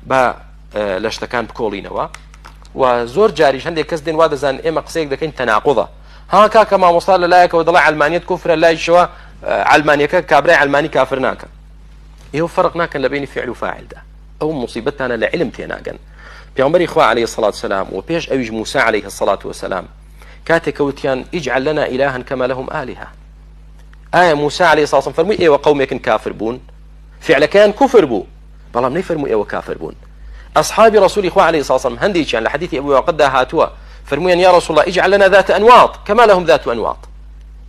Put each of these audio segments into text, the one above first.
با لە شتەکان بکۆڵینەوە و زۆر جاریش هەندێک کەس دێن وا دەزانن ئێمە قسەیەک دەکەین تەناقوضە ها کاکە مامۆستا لەلایەکەوە دەڵێ عەلمانیەت کوفرە لایشەوە عەلمانیەکە کابرای عەلمانی کافر ناکە. ئێوە فەرق ناکەن لە بینی فعل و فاعلدا، ئەو مصیبەتانە لە علم تێناگەن. پێغەمبەری خوا عەلەیهی الصلاة والسلام و پێش ئەویش موسى عەلەیهی الصلاة والسلام کاتێک وتیان اجعل لنا إلها كما لهم آلهة، ئایا موسى عەلەیهی الصلاة والسلام فەرمووی ئێوە قەومێکن کافر بوون؟ فعلەکەیان کوفر بوو، بەڵام نەیفەرمووی ئێوە کافر بوون. أصحاب رسول الله عليه الصلاة والسلام هنديك لحديث أبو وقد هاتوا فرمويا يا رسول الله اجعل لنا ذات أنواط كما لهم ذات أنواط.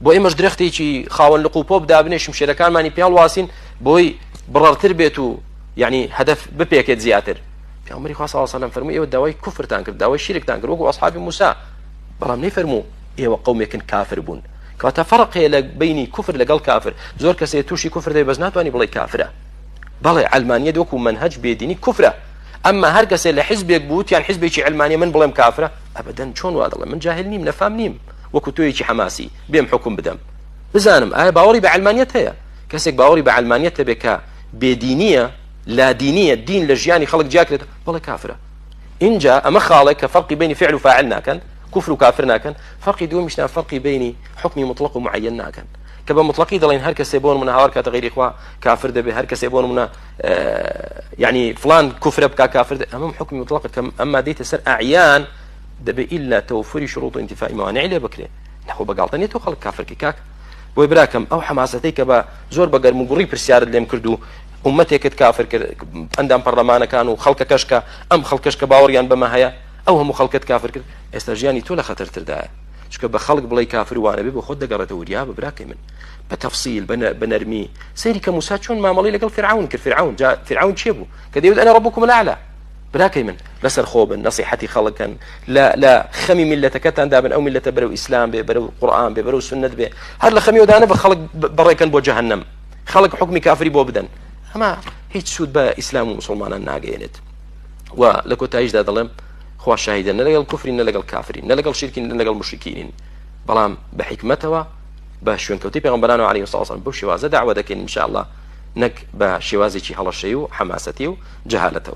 بو إمش درختي شي خاون لقوبوب دابنيش مشي كان ماني بيال واسين بوي برر تربيته يعني هدف ببيكت زياتر. في عمر صلى الله عليه وسلم فرمويا إيوه داوي كفر تانكر داوي شرك تانكر وقوا أصحاب موسى بلام نيفرمو إيوه قوم يكن كافر بون كواتا فرق بيني كفر لقل كافر زور كسي توشي كفر داي بزنات واني بلاي كافرة بلاي علمانية دوكو منهج بيديني كفرة. أما هر کەسێ لە حیزبێک بوت یان حیزبێکی علمانیە من بڵێم کافرە ئەبەدەن چۆن وا دەڵێم من جاهل نیم نەفام نیم وەکو تۆیەکی حەماسی بێم حکم بدەم بزانم ئایا باوەڕی بە علمانیەت هەیە. کەسێک باوەڕی بە علمانیەت هەبێ کە بێدینیە لا دینیە دین لە ژیانی خەڵک جاکرێت بەڵێ کافرە. اینجا ئەمە خاڵێک کە فەرقی بینی فعل و فاعل ناکەن كفر و کافر ناکەن. فەرقی دووەمیشنا فەرقی بینی حکمی مطلق و معین ناکەن کە بە مطلقی دەڵێن هەر کەسێ بۆ نمونە هاوار کاتە غەیری خوا کافر دەبێ هەر کەسێ بۆ نمونە يعني فلان كفر بكا كافر أمام حكم مطلق أما ديت سر أعيان دبي إلا توفر شروط انتفاء موانع له بكري نحو بقالتني تو خلق كافر كيكاك ويبراكم أو حماستيك با زور بقر مقري برسيار اللي مكردو أمتك كافر عندهم برلمان كانوا خلق كشكا أم خلق كشكا باوريان بما هيا أو هم خلقت كافر كده استرجاني تولا خطر ترداء شكا بخلق بلاي كافر وانا بيبو خد قرته وديا ببراكي من بتفصيل بنرمي سيري كموسى شون ما مالي لقل فرعون كالفرعون جاء فرعون شيبو كده يقول أنا ربكم الأعلى براكي من بس الخوب نصيحتي خلقا لا خمي ملتك تندابن أو ملة برو إسلام برو قرآن برو سنة به هذا خمي ودانا بخلق بريكن بو جهنم خلق حكمي كافري بو بدن أما هيك سود با إسلام ومسلمان الناقينت ولكو تايج دا ظلم خوا شاهدا نلقى الكفر نلقى الكافرين نلقى الشرك نلقى المشركين بلام بحكمتها باشون كوتي پیغمبرانو عليه الصلاة والسلام بو شوازة دعوة دكين إن شاء الله نك بشوازي هلا الشيو حماستي وجهالته